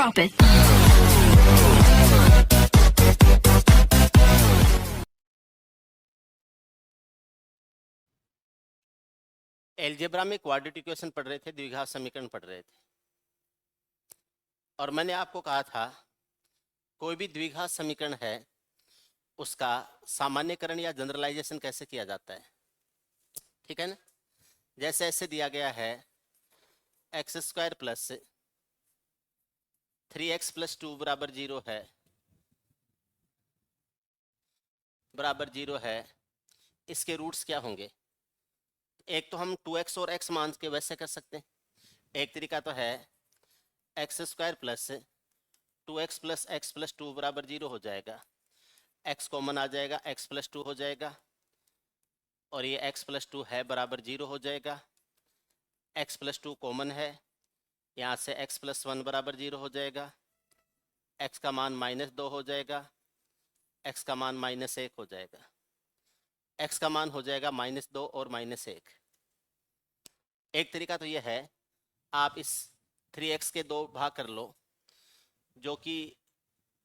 Drop it. Algebra में quadratic equation पढ़ रहे थे, द्विघात समीकरण पढ़ रहे थे, और मैंने आपको कहा था कोई भी द्विघात समीकरण है उसका सामान्यकरण या जनरलाइजेशन कैसे किया जाता है। ठीक है ना। जैसे ऐसे दिया गया है x square plus 3x plus 2 बराबर 0 है, बराबर 0 है। इसके रूट्स क्या होंगे? एक तो हम 2x और x मान के वैसे कर सकते हैं। एक तरीका तो है x square plus 2x plus x plus 2 बराबर 0 हो जाएगा, x कॉमन आ जाएगा, x प्लस 2 हो जाएगा, और ये x प्लस 2 है बराबर 0 हो जाएगा। x प्लस 2 कॉमन है, यहाँ से x प्लस 1 बराबर 0 हो जाएगा, x का मान -2 हो जाएगा, x का मान -1 हो जाएगा, x का मान हो जाएगा -2 और -1। एक तरीका तो यह है आप इस 3x के 2 भाग कर लो, जो कि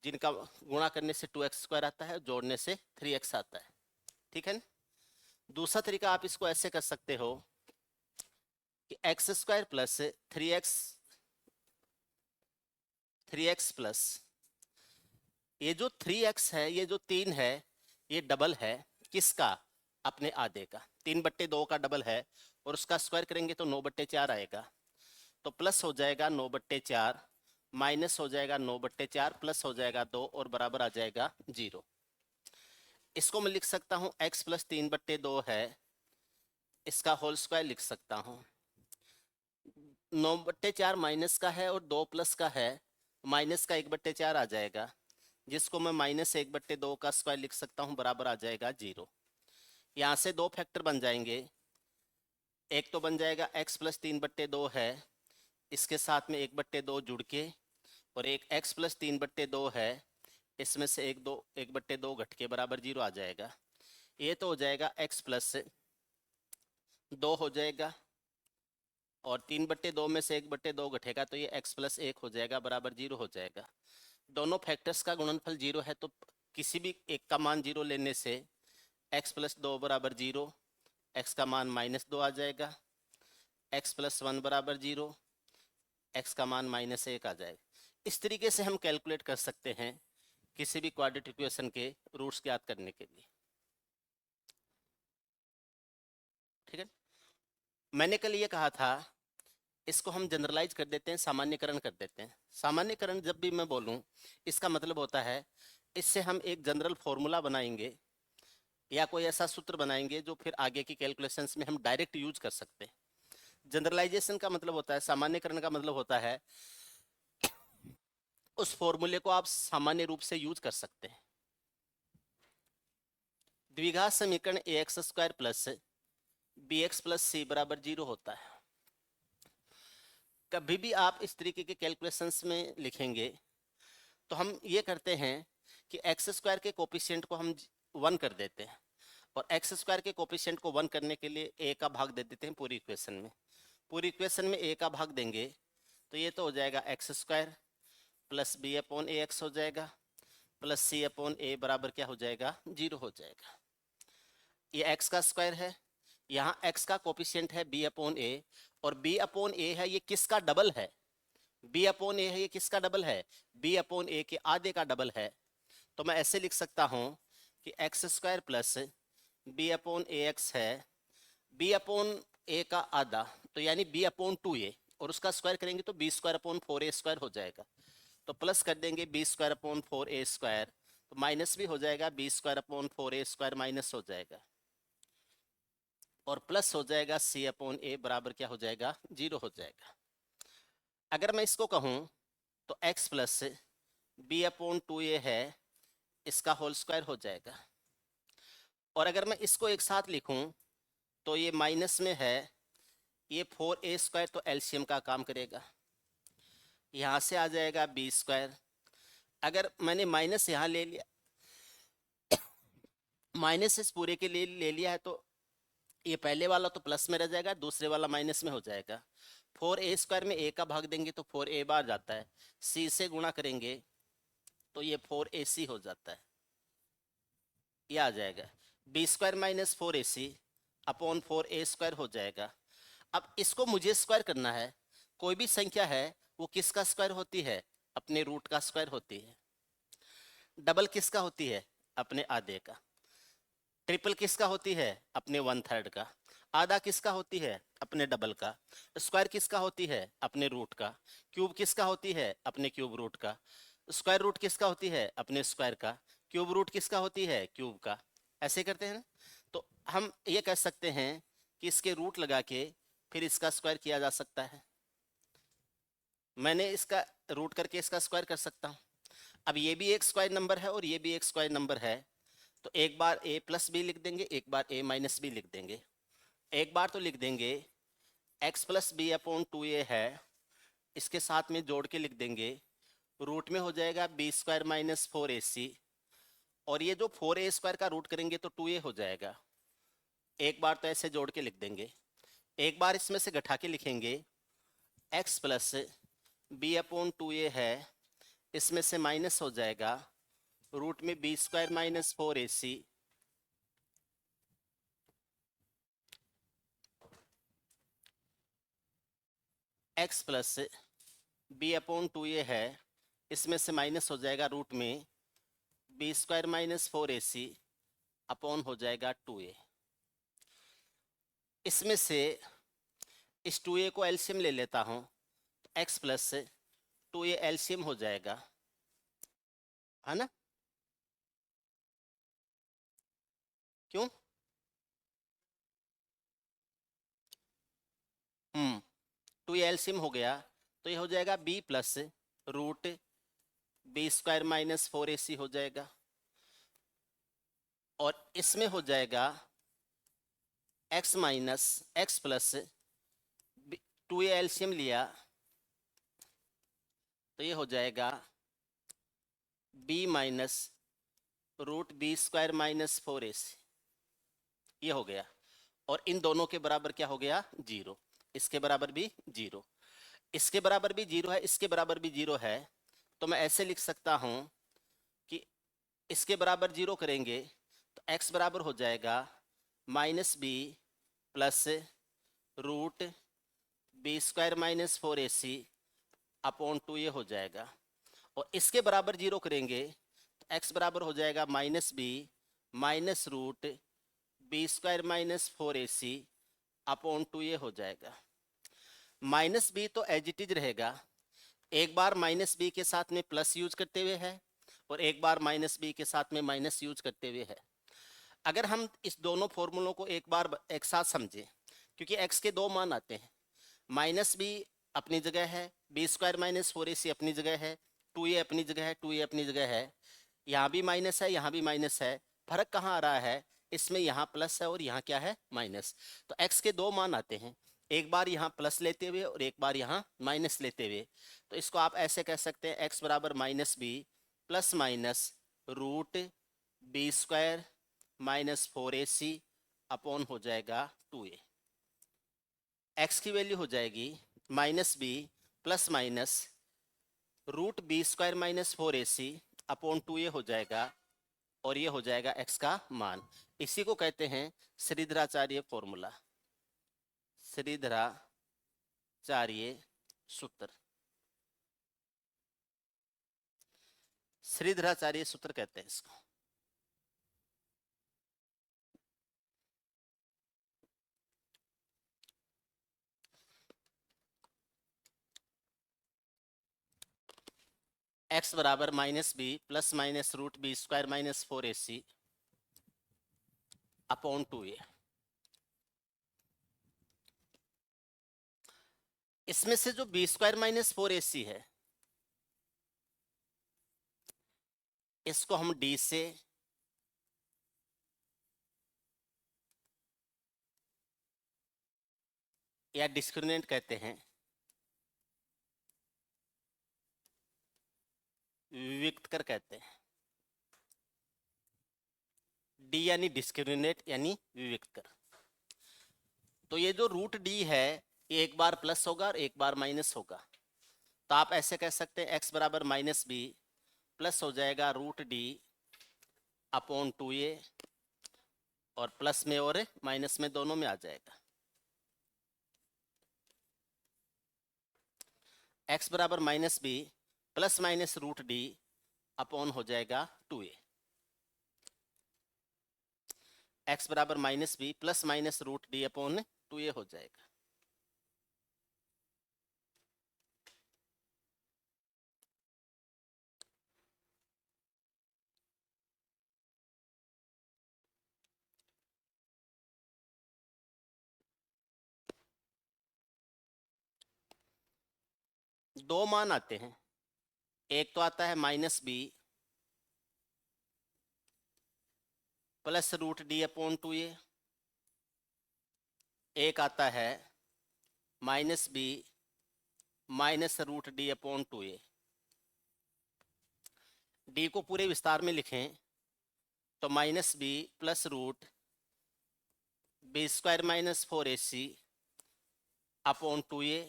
जिनका गुणा करने से 2x स्क्वायर आता है, जोड़ने से 3x आता है। ठीक है ना। दूसरा तरीका आप इसको ऐसे कर सकते हो कि X square plus 3x plus ये जो 3x है, ये जो 3 है, ये डबल है किसका? अपने आधे का। 3/2 का डबल है और उसका स्क्वायर करेंगे तो 9/4 आएगा। तो प्लस हो जाएगा 9/4, माइनस हो जाएगा 9/4, प्लस हो जाएगा 2 और बराबर आ जाएगा 0। इसको मैं लिख सकता हूँ x प्लस 3/2 है, इसका होल स्क्वायर लिख सकता हूँ। 9/4 माइनस का है और 2 प्लस का है, माइनस का 1/4 आ जाएगा, जिसको मैं -1/2 का स्क्वायर लिख सकता हूँ, बराबर आ जाएगा 0। यहाँ से दो फैक्टर बन जाएंगे। एक तो बन जाएगा x प्लस 3/2 है, इसके साथ में 1/2 जुड़ के, और एक x प्लस 3/2 है, इसमें से 1/2 घट के बराबर 0 आ जाएगा। ये तो हो जाएगा x प्लस 2 हो जाएगा, और 3/2 में से 1/2 घटेगा तो ये x प्लस 1 हो जाएगा, बराबर 0 हो जाएगा। दोनों फैक्टर्स का गुणनफल 0 है, तो किसी भी एक का मान 0 लेने से x प्लस 2 बराबर 0, x का मान -2 आ जाएगा, x प्लस 1 बराबर 0, x का मान -1 आ जाएगा। इस तरीके से हम कैलकुलेट कर सकते हैं किसी भी क्वाड्रेटिक इक्वेशन के रूट्स ज्ञात करने के लिए। ठीक है। मैंने कल ये कहा था इसको हम जनरलाइज कर देते हैं, सामान्यकरण कर देते हैं। सामान्यकरण जब भी मैं बोलूं, इसका मतलब होता है इससे हम एक जनरल फॉर्मूला बनाएंगे या कोई ऐसा सूत्र बनाएंगे जो फिर आगे की कैलकुलेशंस में हम डायरेक्ट यूज कर सकते हैं। जनरलाइजेशन का मतलब होता है, सामान्यकरण का मतलब होता है उस फॉर्मूले को आप सामान्य रूप से यूज कर सकते हैं। द्विघात समीकरण ax square plus bx plus c बराबर 0 होता है। कभी भी आप इस तरीके के कैलकुलेशंस में लिखेंगे तो हम ये करते हैं कि एक्स स्क्वायर के कोफिशिएंट को हम 1 कर देते हैं, और एक्स स्क्वायर के कोफिशिएंट को 1 करने के लिए a का भाग दे देते हैं पूरी इक्वेशन में। पूरी इक्वेशन में a का भाग देंगे तो ये तो हो जाएगा X square plus B upon A X हो जाएगा, प्लस सी अपॉन ए बराबर क्या हो जाएगा? 0 हो जाएगा। ये x का स्क्वायर है, यहाँ x का कोफिशिएंट है b अपॉन ए, और b अपॉन ए है, ये किसका डबल है? b अपॉन ए है, ये किसका डबल है? b अपॉन ए के आधे का डबल है। तो मैं ऐसे लिख सकता हूँ कि X square plus B upon A X है, b अपॉन ए का आधा, तो यानी b अपॉन 2a, और उसका स्क्वायर करेंगे तो b square upon 4a square हो जाएगा। तो प्लस कर देंगे b square upon 4a square, तो माइनस भी हो जाएगा, b square upon 4a square minus हो जाएगा, और प्लस हो जाएगा c अपॉन a बराबर क्या हो जाएगा? 0 हो जाएगा। अगर मैं इसको कहूँ तो x plus B upon 2a है, इसका होल स्क्वायर हो जाएगा। और अगर मैं इसको एक साथ लिखूं तो ये माइनस में है, ये 4a स्क्वायर, तो एलसीएम का काम करेगा, यहाँ से आ जाएगा b स्क्वायर। अगर मैंने माइनस यहाँ ले लिया, माइनस इस पूरे के लिए ले लिया है, तो ये पहले वाला तो प्लस में रह जाएगा, दूसरे वाला माइनस में हो जाएगा। 4a² में a का भाग देंगे तो 4a बार जाता है, c से गुणा करेंगे तो ये 4ac हो जाता है, ये आ जाएगा। b² minus 4ac upon 4a² हो जाएगा। अब इसको मुझे स्क्वायर करना है। कोई भी संख्या है वो किसका स्क्वायर होती है? अपने रूट का स्क्वायर होती है। डबल किसका होती है? अपने आधे का। ट्रिपल किसका होती है? अपने 1/3 का। आधा किसका होती है? अपने डबल का। स्क्वायर किसका होती है? अपने रूट का। क्यूब किसका होती है? अपने क्यूब रूट का। स्क्वायर रूट किसका होती है? अपने स्क्वायर का। क्यूब रूट किसका होती है? क्यूब का। ऐसे करते हैं ना। तो हम ये कह सकते हैं कि इसके रूट लगा के फिर इसका स्क्वायर किया जा सकता है। मैंने इसका रूट करके इसका स्क्वायर कर सकता हूँ। अब ये भी एक स्क्वायर नंबर है और ये भी एक स्क्वायर नंबर है, तो एक बार a प्लस बी लिख देंगे, एक बार a माइनस बी लिख देंगे। एक बार तो लिख देंगे x plus B upon 2a है, इसके साथ में जोड़ के लिख देंगे, रूट में हो जाएगा b² माइनस 4ac, और ये जो 4a² का रूट करेंगे तो 2a हो जाएगा। एक बार तो ऐसे जोड़ के लिख देंगे, एक बार इसमें से घटा के लिखेंगे, x plus B upon 2a है, इसमें से माइनस हो जाएगा, रूट में b² minus 4ac x plus B upon 2a है, इसमें से माइनस हो जाएगा, रूट में b² माइनस 4ac अपॉन हो जाएगा 2a। इसमें से इस 2a को एलसीएम ले लेता हूं, तो x प्लस 2a एलसीएम हो जाएगा, है ना? क्यों? 2a एलसीएम हो गया तो ये हो जाएगा b plus root b² minus 4ac हो जाएगा, और इसमें हो जाएगा x minus x plus 2a LCM लिया तो ये हो जाएगा b minus root b² minus 4ac, ये हो गया। और इन दोनों के बराबर क्या हो गया? 0। इसके बराबर भी 0, इसके बराबर भी 0 है, इसके बराबर भी 0 है। तो मैं ऐसे लिख सकता हूं कि इसके बराबर 0 करेंगे तो x बराबर हो जाएगा minus B plus root b² minus 4ac upon 2a हो जाएगा, और इसके बराबर 0 करेंगे तो x बराबर हो जाएगा minus B minus root b² minus 4ac upon 2a हो जाएगा। माइनस बी तो एज इट इज रहेगा, एक बार माइनस बी के साथ में प्लस यूज करते हुए है और एक बार माइनस बी के साथ में माइनस यूज करते हुए है। अगर हम इस दोनों फॉर्मूलों को एक बार एक साथ समझें, क्योंकि x के दो मान आते हैं, माइनस बी अपनी जगह है, b² माइनस 4ac अपनी जगह है, 2a अपनी जगह है, 2a अपनी जगह है, यहाँ भी माइनस है, यहाँ भी माइनस है। फर्क कहाँ आ रहा है? इसमें यहाँ प्लस है और यहाँ क्या है? माइनस। तो x के दो मान आते हैं, एक बार यहाँ प्लस लेते हुए और एक बार यहाँ माइनस लेते हुए। तो इसको आप ऐसे कह सकते हैं, x बराबर minus B plus minus root b² minus 4ac upon हो जाएगा 2a। x की वैल्यू हो जाएगी minus B plus minus root b² minus 4ac upon 2a हो जाएगा, और ये हो जाएगा x का मान। इसी को कहते हैं श्रीधराचार्य फॉर्मूला, श्रीधराचार्य सूत्र, श्रीधराचार्य सूत्र कहते हैं इसको। x बराबर minus B plus minus root b² minus 4ac upon 2a। इसमें से जो b² माइनस 4ac है, इसको हम d से या डिस्क्रिमिनेंट कहते हैं, विविक्त कर कहते हैं। d यानी डिस्क्रिमिनेट यानी विविक्त कर। तो ये जो रूट d है ये एक बार प्लस होगा और एक बार माइनस होगा। तो आप ऐसे कह सकते हैं x बराबर माइनस बी प्लस हो जाएगा रूट डी अपॉन 2a, और प्लस में और माइनस में दोनों में आ जाएगा। x बराबर minus B plus minus root D upon हो जाएगा 2a। x बराबर minus B plus minus root D upon 2a हो जाएगा। दो मान आते हैं, एक तो आता है minus B plus root D upon 2a, एक आता है minus B minus root D upon 2a। D को पूरे विस्तार में लिखें तो minus B plus root B square minus 4ac upon 2a,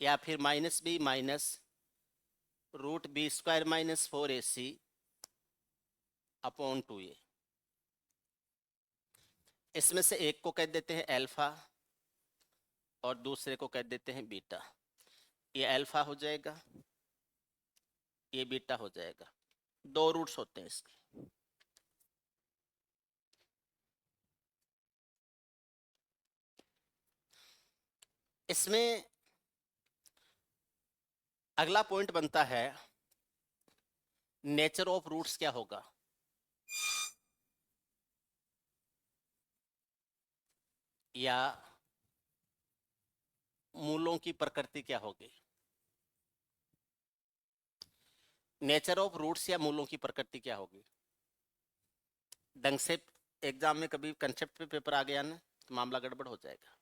या फिर minus B minus root B square minus 4ac upon 2a। इसमें से एक को कह देते हैं अल्फा और दूसरे को कह देते हैं बीटा। ये अल्फा हो जाएगा, ये बीटा हो जाएगा। दो रूट्स होते हैं इसके। इसमें अगला पॉइंट बनता है नेचर ऑफ रूट्स क्या होगा, या मूलों की प्रकृति क्या होगी। नेचर ऑफ रूट्स या मूलों की प्रकृति क्या होगी, ढंग से एग्जाम में कभी कंसेप्ट पे पेपर आ गया ना तो मामला गड़बड़ हो जाएगा।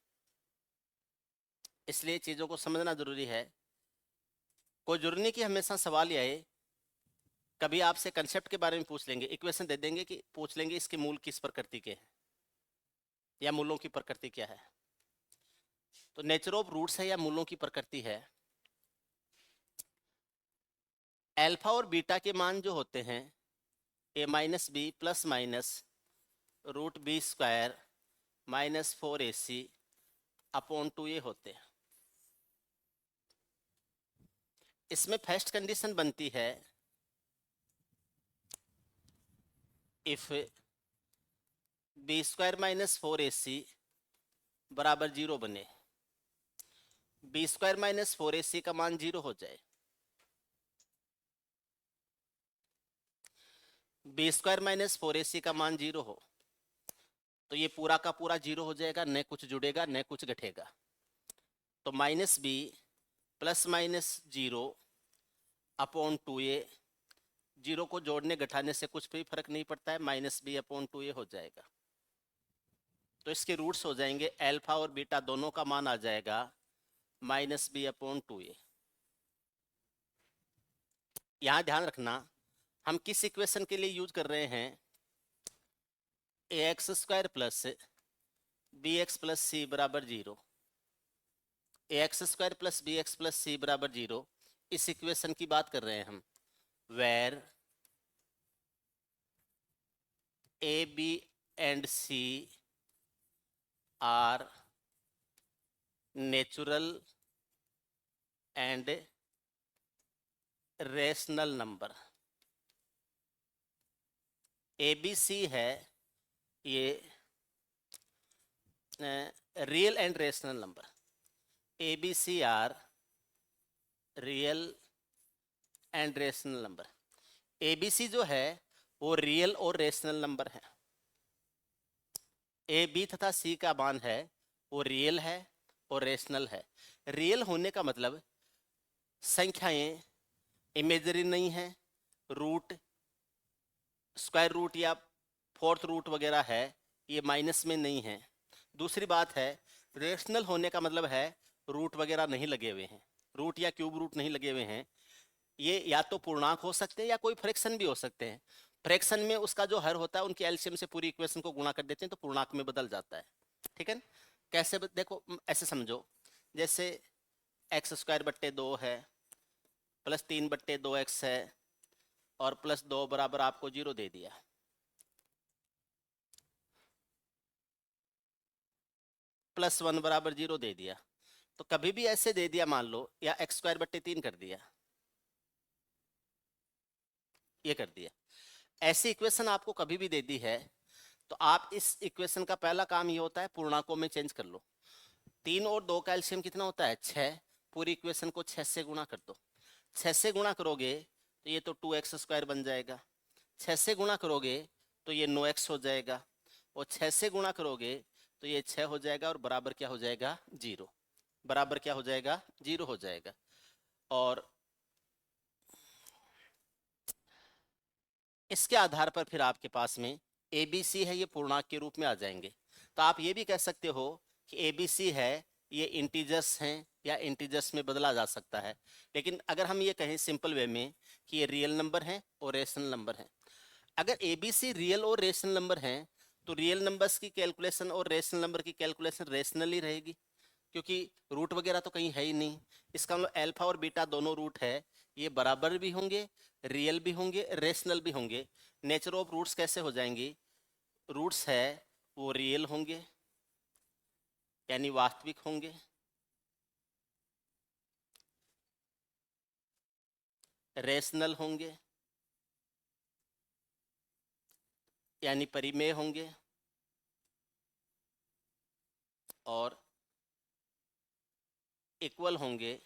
इसलिए चीजों को समझना जरूरी है। कोई जरूरी नहीं कि हमेशा सवाल ही आए, कभी आपसे कंसेप्ट के बारे में पूछ लेंगे, इक्वेशन दे देंगे कि पूछ लेंगे इसके मूल किस प्रकृति के हैं या मूलों की प्रकृति क्या है। तो नेचर ऑफ रूट्स है या मूलों की प्रकृति है। अल्फा और बीटा के मान जो होते हैं A minus B plus minus root B square minus 4ac upon 2a होते हैं। इसमें फर्स्ट कंडीशन बनती है if B square minus 4ac बराबर 0 बने, बी स्क्वायर माइनस 4ac का मान 0 हो जाए, बी स्क्वायर माइनस 4ac का मान 0 हो तो ये पूरा का पूरा 0 हो जाएगा, न कुछ जुड़ेगा न कुछ घटेगा। तो minus B plus minus 0 upon 2a, 0 को जोड़ने घटाने से कुछ भी फर्क नहीं पड़ता है, माइनस बी अपॉन 2a हो जाएगा। तो इसके रूट्स हो जाएंगे अल्फा और बीटा दोनों का मान आ जाएगा माइनस बी अपॉन 2a। यहां ध्यान रखना हम किस इक्वेशन के लिए यूज कर रहे हैं, A X square plus B X plus C बराबर 0। A X square plus B X plus C बराबर 0, इस इक्वेशन की बात कर रहे हैं हम, where A B and C are natural and rational number. A B C है ये real and rational number, A B C are real and rational number. A B C जो है वो रियल और रेशनल नंबर है, A B तथा सी का मान है वो रियल है और रेशनल है। रियल होने का मतलब संख्याएं इमेजरी नहीं है, रूट स्क्वायर रूट या फोर्थ रूट वगैरह है ये माइनस में नहीं है। दूसरी बात है रेशनल होने का मतलब है रूट वगैरह नहीं लगे हुए हैं, रूट या क्यूब रूट नहीं लगे हुए हैं। ये या तो पूर्णांक हो सकते हैं या कोई फ्रैक्शन भी हो सकते हैं। फ्रैक्शन में उसका जो हर होता है उनकी एलसीएम से पूरी इक्वेशन को गुणा कर देते हैं तो पूर्णांक में बदल जाता है, ठीक है। कैसे देखो ऐसे समझो, जैसे एक्स स्क्वायर बट्टे 2 है, प्लस 3/2x है, और प्लस 2 बराबर आपको 0 दे दिया। प्लस 1 बराबर 0 दे दिया। तो कभी भी ऐसे दे दिया मान लो, या x²/3 कर दिया, ये कर दिया, ऐसी इक्वेशन आपको कभी भी दे दी है, तो आप इस इक्वेशन का पहला काम ये होता है पूर्णांकों में चेंज कर लो। 3 और 2 का एलसीएम कितना होता है? 6। पूरी इक्वेशन को 6 से गुणा कर दो। 6 से गुणा करोगे तो ये तो 2x² बन जाएगा। 6 से गुणा करोगे तो ये 9x हो जाएगा, और 6 से गुणा करोगे तो ये 6 हो जाएगा, और बराबर क्या हो जाएगा? 0। बराबर क्या हो जाएगा? 0 हो जाएगा। और इसके आधार पर फिर आपके पास में ए बी सी है, ये पूर्णांक के रूप में आ जाएंगे। तो आप ये भी कह सकते हो कि ए बी सी है, ये इंटीजर्स हैं या इंटीजर्स में बदला जा सकता है। लेकिन अगर हम ये कहें सिंपल वे में कि ये रियल नंबर हैं और रेशनल नंबर हैं, अगर ए बी सी रियल और रेशनल नंबर हैं तो रियल नंबर्स की कैलकुलेशन और रेशनल नंबर की कैलकुलेशन रेशनली रहेगी, क्योंकि रूट वगैरह तो कहीं है ही नहीं। इसका मतलब अल्फा और बीटा दोनों रूट है, ये बराबर भी होंगे, रियल भी होंगे, रेशनल भी होंगे। नेचर ऑफ रूट्स कैसे हो जाएंगी? रूट्स है वो रियल होंगे यानी वास्तविक होंगे, रेशनल होंगे यानी परिमेय होंगे, और इक्वल होंगे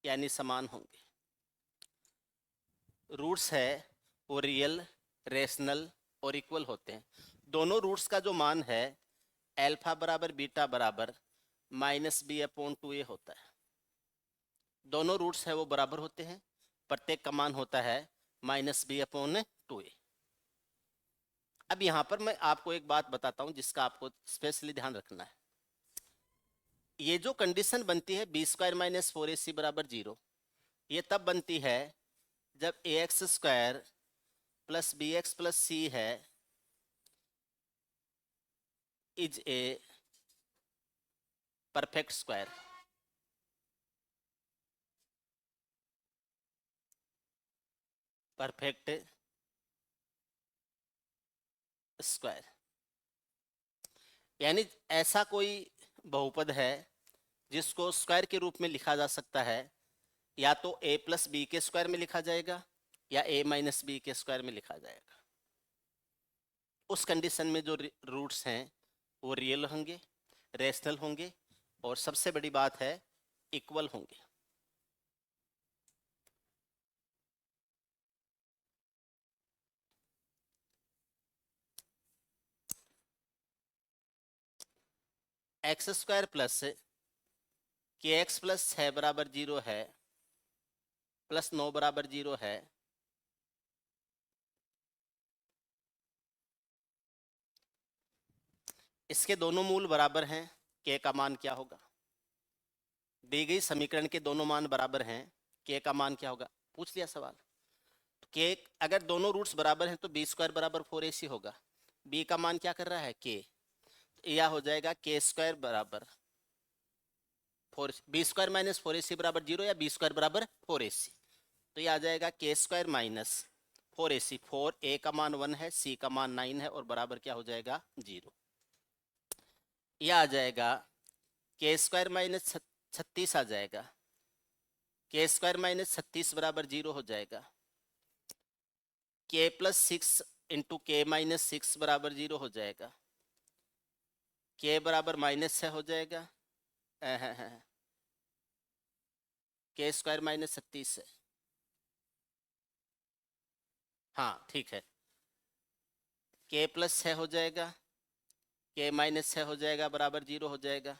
यानी समान होंगे। रूट्स है वो रियल, रेशनल और इक्वल होते हैं। दोनों रूट्स का जो मान है अल्फा बराबर बीटा बराबर -b/2a होता है। दोनों रूट्स है वो बराबर होते हैं, प्रत्येक का मान होता है -b/2a। अब यहाँ पर मैं आपको एक बात बताता हूँ जिसका आपको स्पेशली ध्यान रखना है। ये जो कंडीशन बनती है b² - 4ac बराबर 0, ये तब बनती है जब ax² + bx + c है is a perfect square. Perfect square यानी ऐसा कोई बहुपद है जिसको स्क्वायर के रूप में लिखा जा सकता है, या तो a + b के स्क्वायर में लिखा जाएगा या a - b के स्क्वायर में लिखा जाएगा। उस कंडीशन में जो रूट्स हैं वो रियल होंगे, रेशनल होंगे, और सबसे बड़ी बात है इक्वल होंगे। x² + kx + 6 बराबर 0 है, प्लस 9 बराबर 0 है, इसके दोनों मूल बराबर हैं, k का मान क्या होगा? दी गई समीकरण के दोनों मान बराबर हैं, k का मान क्या होगा? पूछ लिया सवाल। तो k अगर दोनों रूट्स बराबर हैं तो b² बराबर 4ac होगा। b का मान क्या कर रहा है? k। तो यह हो जाएगा k² बराबर 4, b² - 4ac बराबर 0 या b² बराबर 4ac। तो यह आ जाएगा k² - 4ac। 4a का मान 1 है, c का मान 9 है, और बराबर क्या हो जाएगा? 0। यह आ जाएगा k² - 36 आ जाएगा। k² - 36 बराबर 0 हो जाएगा। k + 6 × k - 6 बराबर 0 हो जाएगा। k बराबर -6 हो जाएगा। k² - 36 है, हाँ ठीक है। k + 6 हो जाएगा, k - 6 हो जाएगा, बराबर 0 हो जाएगा।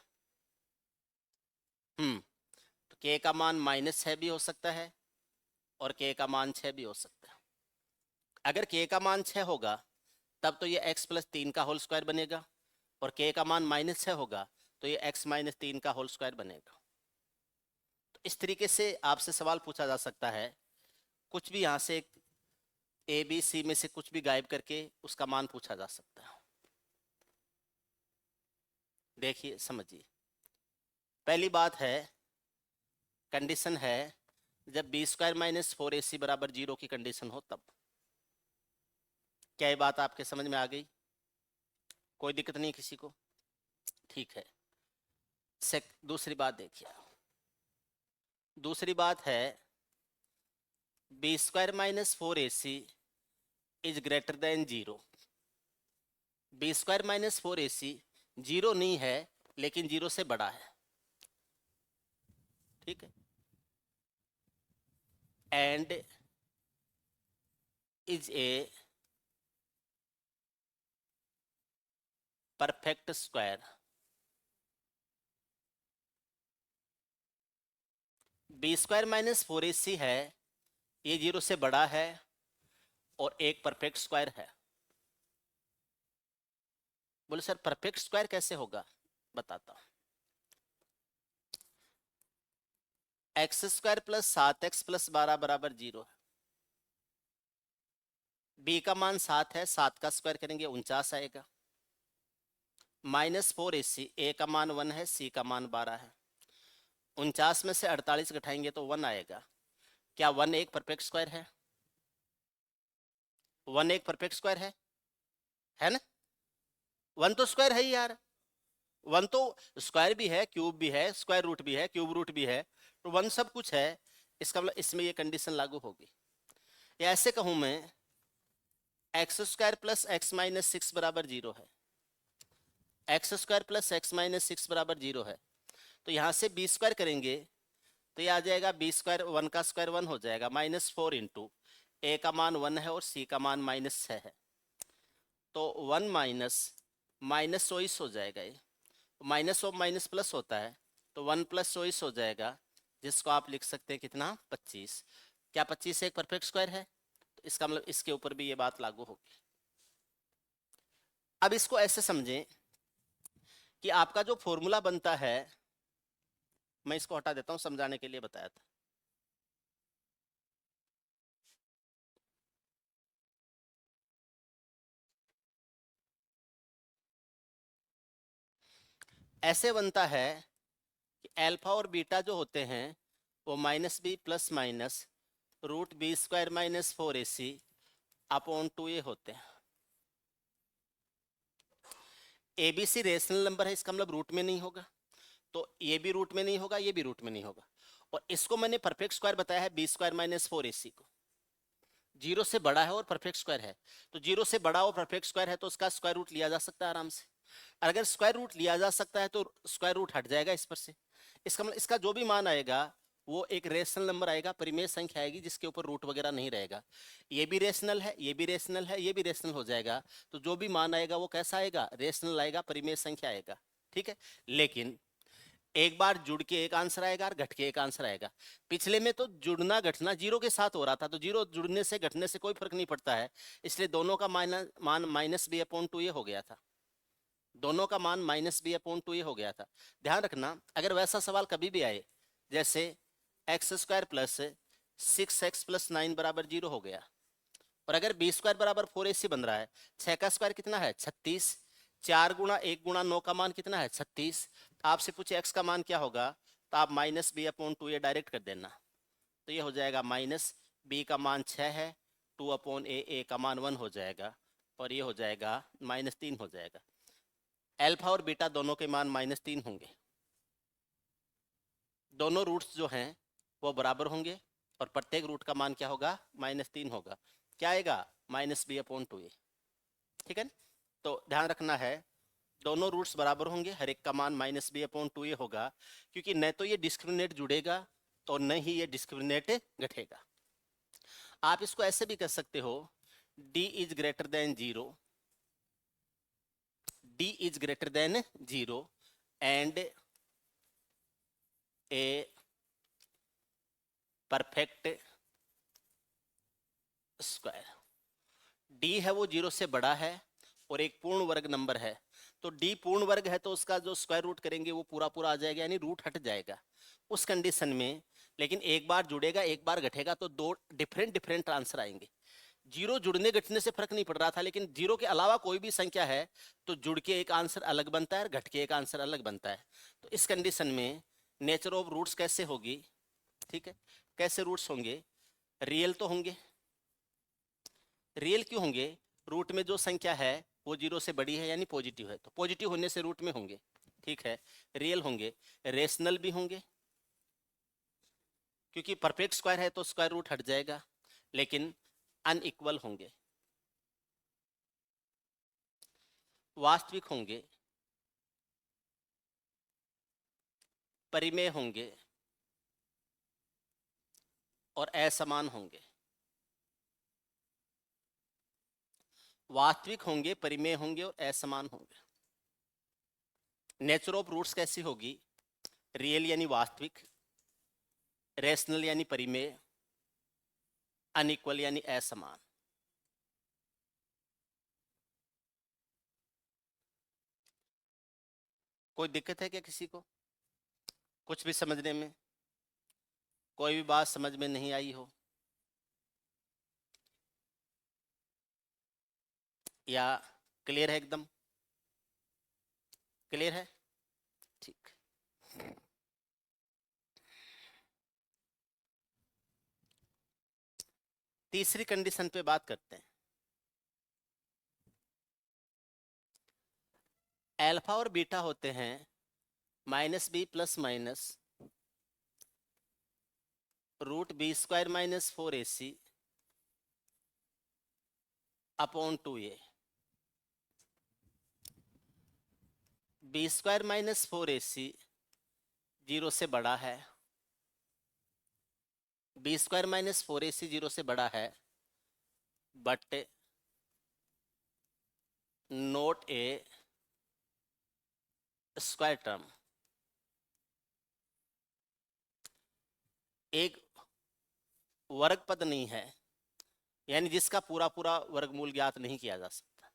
तो k का मान -6 भी हो सकता है और k का मान 6 भी हो सकता है। अगर k का मान 6 होगा तब तो ये x + 3 का होल स्क्वायर बनेगा, और k का मान -6 होगा तो ये x - 3 का होल स्क्वायर बनेगा। तो इस तरीके से आपसे सवाल पूछा जा सकता है, कुछ भी यहाँ से ए बी सी में से कुछ भी गायब करके उसका मान पूछा जा सकता है। देखिए समझिए, पहली बात है, कंडीशन है जब बी स्क्वायर माइनस 4ac बराबर 0 की कंडीशन हो तब। क्या ये बात आपके समझ में आ गई? कोई दिक्कत नहीं किसी को? ठीक है। दूसरी बात देखिए, दूसरी बात है B square minus 4ac is greater than 0। B square minus 4ac 0 नहीं है लेकिन 0 से बड़ा है, ठीक है, and is a perfect square. B square minus 4ac है, ये 0 से बड़ा है और एक परफेक्ट स्क्वायर है। बोले सर परफेक्ट स्क्वायर कैसे होगा? बताता हूं। X square plus 7x plus 12 बराबर 0 है। बी का मान 7 है, 7 का स्क्वायर करेंगे 49 आएगा। माइनस 4ac, ए का मान 1 है, सी का मान 12 है। 49 में से 48 घटाएंगे तो 1 आएगा। क्या 1 एक परफेक्ट स्क्वायर है? 1 एक परफेक्ट स्क्वायर है ना? 1 तो स्क्वायर है ही यार, 1 तो स्क्वायर भी है, क्यूब भी है, स्क्वायर रूट भी है, क्यूब रूट भी है, तो 1 सब कुछ है। इसका मतलब इसमें ये कंडीशन लागू होगी। या ऐसे कहूं मैं, x square plus x minus 6 बराबर 0 है। X square plus x minus 6 बराबर 0 है, तो यहां से बी स्क्वायर करेंगे तो ये आ जाएगा बी स्क्वायर, 1 का स्क्वायर 1 हो जाएगा, माइनस 4 इंटू ए का मान 1 है और सी का मान माइनस 6 है, तो 1 माइनस माइनस 24 हो जाएगा। ये माइनस और माइनस प्लस होता है, तो 1 प्लस 24 हो जाएगा, जिसको आप लिख सकते हैं कितना? 25। क्या 25 एक परफेक्ट स्क्वायर है? तो इसका मतलब इसके ऊपर भी ये बात लागू होगी। अब इसको ऐसे समझें कि आपका जो फॉर्मूला बनता है, मैं इसको हटा देता हूं, समझाने के लिए बताया था। ऐसे बनता है कि अल्फा और बीटा जो होते हैं वो minus B plus minus root B square minus 4ac upon 2a होते हैं। एबीसी रेशनल नंबर है, इसका मतलब रूट में नहीं होगा, तो ये भी रूट में नहीं होगा, ये भी रूट में नहीं होगा। और इसको मैंने परफेक्ट स्क्वायर बताया है बी स्क्वायर माइनस 4ac को। 0 से बड़ा है और परफेक्ट स्क्वायर है, तो 0 से बड़ा और परफेक्ट स्क्वायर है तो उसका स्क्वायर रूट लिया जा सकता है आराम से। अगर स्क्वायर रूट लिया जा सकता है तो स्क्वायर रूट हट जाएगा इस पर से। इसका मतलब इसका जो भी मान आएगा वो एक रेशनल नंबर आएगा, परिमेय संख्या आएगी जिसके ऊपर रूट वगैरह नहीं रहेगा। ये भी रेशनल है, ये भी रेशनल है, ये भी रेशनल हो जाएगा, तो जो भी मान आएगा वो कैसा आएगा? रेशनल आएगा, परिमेय संख्या आएगा, ठीक है। लेकिन एक बार जुड़ के एक आंसर आएगा और घट के एक आंसर आएगा। पिछले में तो जुड़ना घटना 0 के साथ हो रहा था, तो 0 जुड़ने से घटने से कोई फर्क नहीं पड़ता है, इसलिए दोनों का मान माइनस बी अपॉन 2 ये हो गया था। दोनों का मान माइनस बी अपॉन 2 ये हो गया था। ध्यान रखना, अगर वैसा सवाल कभी भी आए, जैसे x square plus 6x plus 9 बराबर 0 हो गया, और अगर बी स्क्वायर बराबर 4ac बन रहा है, 6 का स्क्वायर कितना है? 36, 4 गुणा 1 गुणा 9 का मान कितना है? 36। आपसे पूछे एक्स का मान क्या होगा, तो आप माइनस बी अपॉन 2 ये डायरेक्ट कर देना, तो ये हो जाएगा माइनस बी का मान 6 है, 2 अपॉन ए का मान 1 हो जाएगा, और ये हो जाएगा -3 हो जाएगा। अल्फा और बीटा दोनों के मान -3 होंगे, दोनों रूट्स जो हैं वो बराबर होंगे, और प्रत्येक रूट का मान क्या होगा? -3 होगा। क्या आएगा? माइनस बी अपॉन 2a, ठीक है। तो ध्यान रखना है, दोनों रूट्स बराबर होंगे, हर एक का मान माइनस बी अपॉन 2a होगा, क्योंकि न तो ये डिस्क्रिमिनेट जुड़ेगा तो न ही ये डिस्क्रिमिनेट घटेगा। आप इसको ऐसे भी कर सकते हो, d is greater than 0, d is greater than 0 and A perfect square. d है वो 0 से बड़ा है और एक पूर्ण वर्ग नंबर है, तो d पूर्ण वर्ग है तो उसका जो स्क्वायर रूट करेंगे वो पूरा पूरा आ जाएगा, यानी रूट हट जाएगा उस कंडीशन में। लेकिन एक बार जुड़ेगा एक बार घटेगा, तो दो डिफरेंट डिफरेंट आंसर आएंगे। जीरो जुड़ने घटने से फर्क नहीं पड़ रहा था, लेकिन जीरो के अलावा कोई भी संख्या है तो जुड़ के एक आंसर अलग बनता है और घट के एक आंसर अलग बनता है। तो इस कंडीशन में नेचर ऑफ रूट्स कैसे होगी, ठीक है, कैसे रूट्स होंगे, रियल तो होंगे। रियल क्यों होंगे, रूट में जो संख्या है वो जीरो से बड़ी है यानी पॉजिटिव है, तो पॉजिटिव होने से रूट में होंगे, ठीक है, रियल होंगे। रेशनल भी होंगे, क्योंकि परफेक्ट स्क्वायर है तो स्क्वायर रूट हट जाएगा, लेकिन अनइक्वल होंगे। वास्तविक होंगे, परिमेय होंगे और असमान होंगे। वास्तविक होंगे, परिमेय होंगे और असमान होंगे। नेचर ऑफ रूट्स कैसी होगी, रियल यानी वास्तविक, रेशनल यानी परिमेय, अनइक्वल यानी असमान। कोई दिक्कत है क्या किसी को, कुछ भी समझने में, कोई भी बात समझ में नहीं आई हो या क्लियर है, एकदम क्लियर है, ठीक। तीसरी कंडीशन पे बात करते हैं। अल्फा और बीटा होते हैं minus B plus minus root B square minus 4ac upon 2a। B square minus 4ac zero से बड़ा है, B square minus 4ac zero से बड़ा है, but note A square term. एक वर्ग पद नहीं है, यानी जिसका पूरा पूरा वर्गमूल ज्ञात नहीं किया जा सकता,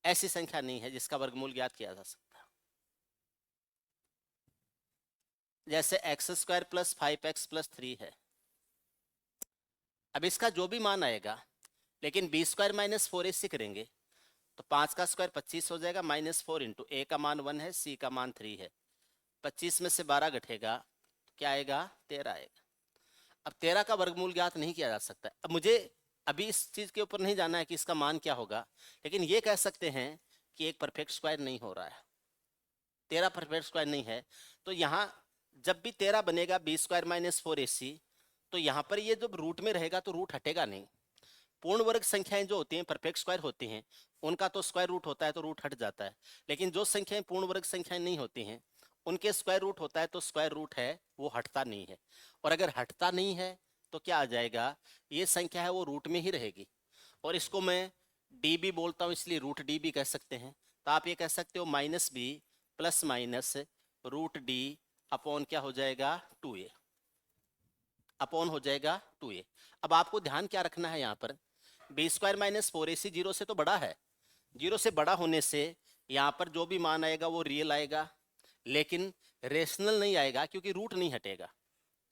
ऐसी संख्या नहीं है जिसका वर्गमूल ज्ञात किया जा सकता। जैसे x square plus 5x plus 3 है, अब इसका जो भी मान आएगा, लेकिन बी स्क्वायर माइनस 4ac करेंगे तो 5 का स्क्वायर 25 हो जाएगा, -4 इंटू ए का मान 1 है, सी का मान 3 है, 25 में से 12 घटेगा, क्या आएगा, 13 आएगा। अब 13 का वर्गमूल ज्ञात नहीं किया जा सकता। अब मुझे अभी इस चीज के ऊपर नहीं जाना है कि इसका मान क्या होगा, लेकिन ये कह सकते हैं कि एक परफेक्ट स्क्वायर नहीं हो रहा है, 13 परफेक्ट स्क्वायर नहीं है। तो यहाँ जब भी 13 बनेगा बी स्क्वायर माइनस 4ac, तो यहाँ पर ये जब रूट में रहेगा तो रूट हटेगा नहीं। पूर्ण वर्ग संख्याएं जो होती हैं परफेक्ट स्क्वायर होती हैं, उनका तो स्क्वायर रूट होता है तो रूट हट जाता है, लेकिन जो संख्याएं पूर्ण वर्ग संख्याएं नहीं होती हैं उनके स्क्वायर रूट होता है तो स्क्वायर रूट है वो हटता नहीं है। और अगर हटता नहीं है तो क्या आ जाएगा, ये संख्या है वो रूट में ही रहेगी। और इसको मैं डी बी बोलता हूँ इसलिए रूट डी बी कह सकते हैं। तो आप ये कह सकते हो minus B plus minus root D upon क्या हो जाएगा 2a, अपॉन हो जाएगा 2a। अब आपको ध्यान क्या रखना है, यहाँ पर B square minus 4ac zero से तो बड़ा है, जीरो से बड़ा होने से यहाँ पर जो भी मान आएगा वो रियल आएगा, लेकिन रेशनल नहीं आएगा क्योंकि रूट नहीं हटेगा।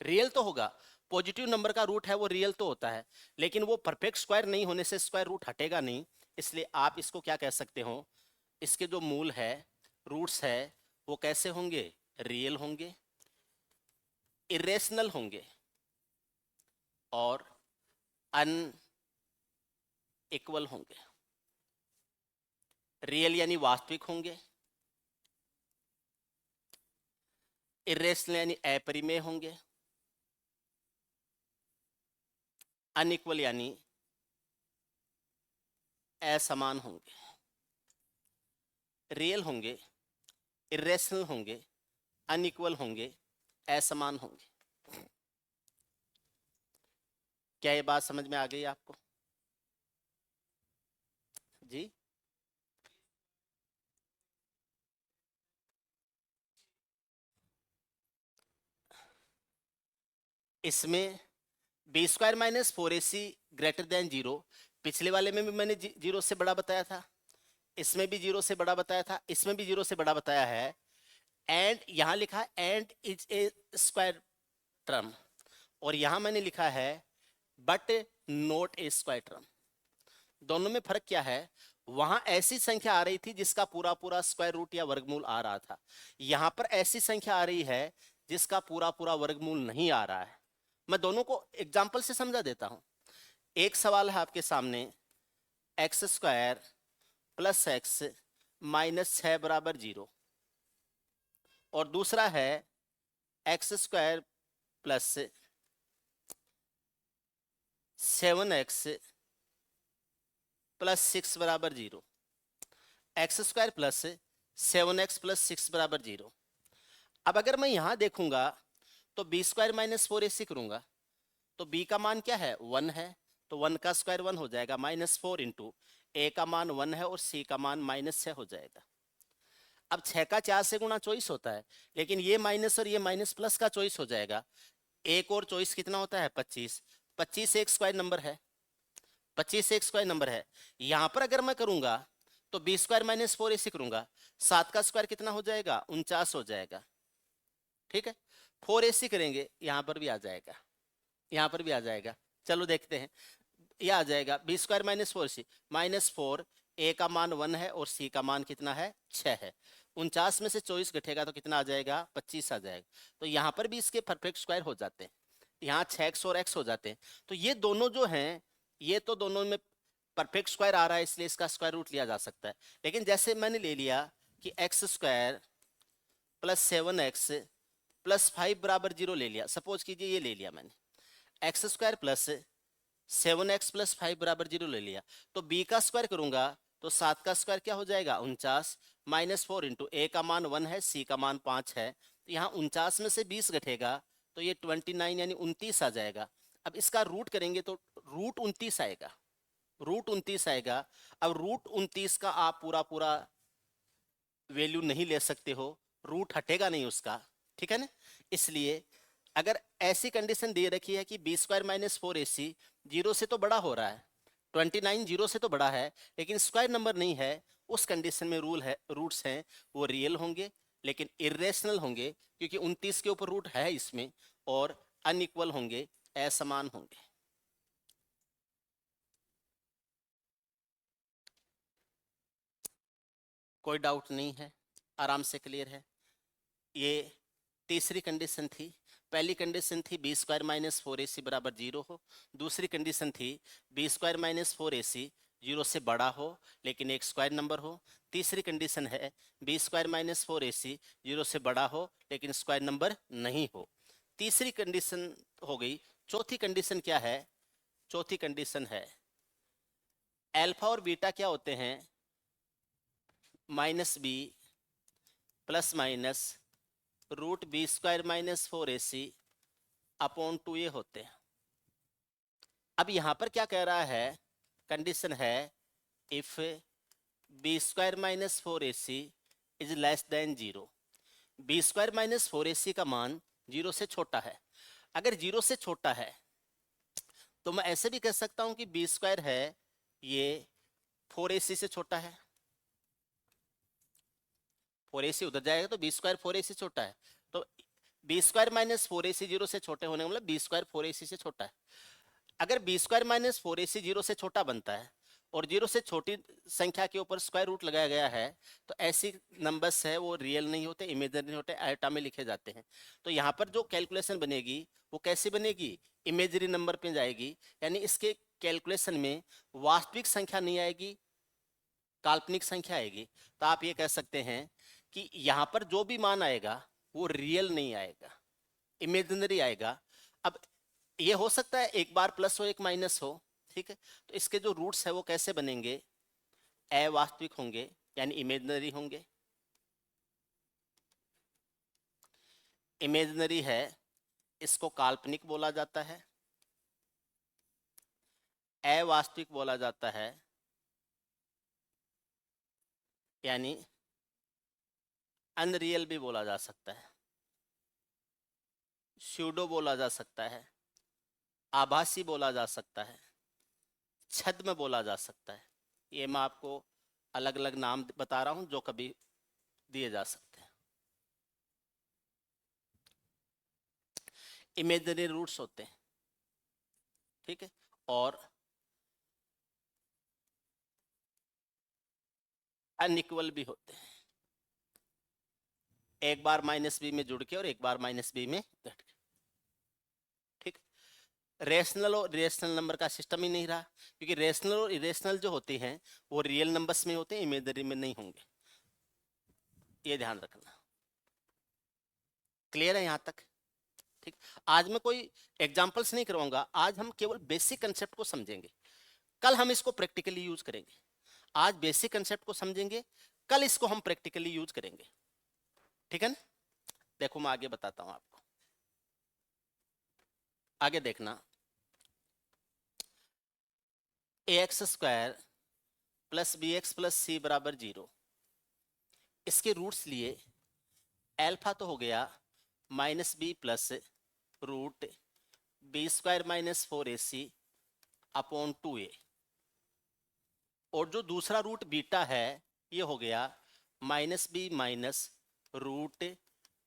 रियल तो होगा, पॉजिटिव नंबर का रूट है वो रियल तो होता है, लेकिन वो परफेक्ट स्क्वायर नहीं होने से स्क्वायर रूट हटेगा नहीं। इसलिए आप इसको क्या कह सकते हो, इसके जो मूल है रूट्स है वो कैसे होंगे, रियल होंगे, इरेशनल होंगे और अनइक्वल होंगे। रियल यानी वास्तविक होंगे, इरेशनल यानी अपरिमेय होंगे, अनइक्वल यानी असमान होंगे। रियल होंगे, इरेशनल होंगे, अनइक्वल होंगे, असमान होंगे। क्या ये बात समझ में आ गई आपको जी? इसमें B square minus 4ac greater than zero, पिछले वाले में भी मैंने जीरो से बड़ा बताया था, इसमें भी जीरो से बड़ा बताया था, इसमें भी जीरो से बड़ा बताया है। एंड यहां लिखा है and is A square term, और यहां मैंने लिखा है but not a square term. दोनों में फर्क क्या है, वहां ऐसी संख्या आ रही थी जिसका पूरा पूरा स्क्वायर रूट या वर्गमूल आ रहा था, यहां पर ऐसी संख्या आ रही है जिसका पूरा पूरा वर्गमूल नहीं आ रहा है। मैं दोनों को एग्जाम्पल से समझा देता हूं। एक सवाल है आपके सामने, x square plus x minus 6 बराबर 0, और दूसरा है x square plus 7x plus 6 बराबर 0। X square plus 7x plus 6 बराबर 0। अब अगर मैं यहां देखूंगा तो बी स्क्वायर माइनस 4ac करूंगा, तो b का मान क्या है, 1 है, तो 1 का स्क्वायर 1 हो जाएगा, माइनस 4 इंटू ए का मान 1 है और c का मान माइनस 6 हो जाएगा। अब 6 का 4 से गुणा चॉइस होता है, लेकिन ये माइनस और ये माइनस प्लस का चॉइस हो जाएगा। एक और चॉइस कितना होता है, 25। 25 एक स्क्वायर नंबर है, 25 एक स्क्वायर नंबर है। यहां पर अगर मैं करूंगा तो बी स्क्वायर माइनस 4ac करूंगा, 7 का स्क्वायर कितना हो जाएगा, 49 हो जाएगा। ठीक है, 4ac करेंगे, यहां पर भी आ जाएगा, यहां पर भी आ जाएगा। चलो देखते हैं, यह आ जाएगा B square minus 4c minus 4, A का मान 1 है और सी का मान कितना है, 6 है। 49 में से 24 घटेगा तो कितना आ जाएगा, 25 आ जाएगा। तो यहाँ पर भी इसके परफेक्ट स्क्वायर हो जाते हैं, यहाँ 6x और x हो जाते हैं। तो ये दोनों जो हैं, ये तो दोनों में परफेक्ट स्क्वायर आ रहा है, इसलिए इसका स्क्वायर रूट लिया जा सकता है। लेकिन जैसे मैंने ले लिया कि X square plus 7x plus 5 बराबर 0 ले लिया, सपोज कीजिए ये ले लिया मैंने, x square plus 7x plus 5 बराबर 0 ले लिया, तो b का स्क्वायर करूंगा तो 7 का स्क्वायर क्या हो जाएगा, 49, माइनस 4 इंटू ए का मान 1 है, c का मान 5 है, तो यहाँ 49 में से 20 घटेगा तो ये 29 यानी 29 आ जाएगा। अब इसका रूट करेंगे तो रूट 29 आएगा, रूट 29 आएगा। अब रूट 29 का आप पूरा पूरा वैल्यू नहीं ले सकते हो, रूट हटेगा नहीं उसका, ठीक है ना। इसलिए अगर ऐसी कंडीशन दे रखी है कि बी स्क्वायर माइनस 4ac 0 से तो बड़ा हो रहा है, 29 0 से तो बड़ा है, लेकिन स्क्वायर नंबर नहीं है, उस कंडीशन में रूल है, रूट्स हैं वो रियल होंगे लेकिन इरेशनल होंगे, क्योंकि 29 के ऊपर रूट है इसमें, और अनइक्वल होंगे, असमान होंगे। कोई डाउट नहीं है, आराम से क्लियर है। ये तीसरी कंडीशन थी। पहली कंडीशन थी बी स्क्वायर माइनस 4ac बराबर 0 हो, दूसरी कंडीशन थी बी स्क्वायर माइनस 4ac 0 से बड़ा हो लेकिन एक स्क्वायर नंबर हो, तीसरी कंडीशन है बी स्क्वायर माइनस 4ac 0 से बड़ा हो लेकिन स्क्वायर नंबर नहीं हो। तीसरी कंडीशन हो गई। चौथी कंडीशन क्या है, चौथी कंडीशन है अल्फा और बीटा क्या होते हैं, minus B plus minus root B square minus 4ac upon 2a होते हैं। अब यहां पर क्या कह रहा है, कंडीशन है if B square minus 4ac is less than 0, B square minus 4ac का मान 0 से छोटा है। अगर 0 से छोटा है तो मैं ऐसे भी कह सकता हूं कि बी स्क्वायर है ये 4ac से छोटा है, 4ac उधर जाएगा तो बी स्क्वायर 4ac छोटा है, तो बी स्क्वायर माइनस 4ac 0 से छोटे होने का मतलब बी स्क्वायर 4ac से छोटा है। अगर बी स्क्वायर माइनस 4ac 0 से छोटा बनता है और 0 से छोटी संख्या के ऊपर स्क्वायर रूट लगाया गया है, तो ऐसी नंबर्स है वो रियल नहीं होते, इमेजिनरी होते, आयोटा में लिखे जाते हैं। तो यहाँ पर जो कैलकुलेशन बनेगी वो कैसे बनेगी, इमेजरी नंबर पे जाएगी, यानी इसके कैलकुलेशन में वास्तविक संख्या नहीं आएगी, काल्पनिक संख्या आएगी। तो आप ये कह सकते हैं कि यहाँ पर जो भी मान आएगा वो रियल नहीं आएगा, इमेजिनरी आएगा। अब ये हो सकता है एक बार प्लस हो एक माइनस हो, ठीक है, तो इसके जो रूट्स है वो कैसे बनेंगे, अवास्तविक होंगे यानी इमेजिनरी होंगे। इमेजिनरी है इसको काल्पनिक बोला जाता है, अवास्तविक बोला जाता है यानी अनरियल भी बोला जा सकता है, स्यूडो बोला जा सकता है, आभासी बोला जा सकता है, छद्म बोला जा सकता है। ये मैं आपको अलग अलग नाम बता रहा हूं जो कभी दिए जा सकते हैं। इमेजिनरी रूट्स होते हैं, ठीक है, और अनइक्वल भी होते हैं, एक बार माइनस बी में जुड़ के और एक बार माइनस बी में घट के। ठीक, रेशनल और इरेशनल नंबर का सिस्टम ही नहीं रहा, क्योंकि रेशनल और इरेशनल जो होते हैं वो रियल नंबर्स में होते हैं, इमेजिनरी में नहीं होंगे, ये ध्यान रखना। क्लियर है यहां तक? ठीक, आज मैं कोई एग्जांपल्स नहीं करवाऊंगा, आज हम केवल बेसिक कंसेप्ट को समझेंगे, कल हम इसको प्रैक्टिकली यूज करेंगे। आज बेसिक कंसेप्ट को समझेंगे, कल इसको हम प्रैक्टिकली यूज करेंगे। ठीक है ना? देखो मैं आगे बताता हूं आपको, आगे देखना। ax² plus bx plus C बराबर 0, इसके रूट्स लिए एल्फा तो हो गया minus B plus root b² minus 4ac upon 2a, और जो दूसरा रूट बीटा है ये हो गया minus B minus root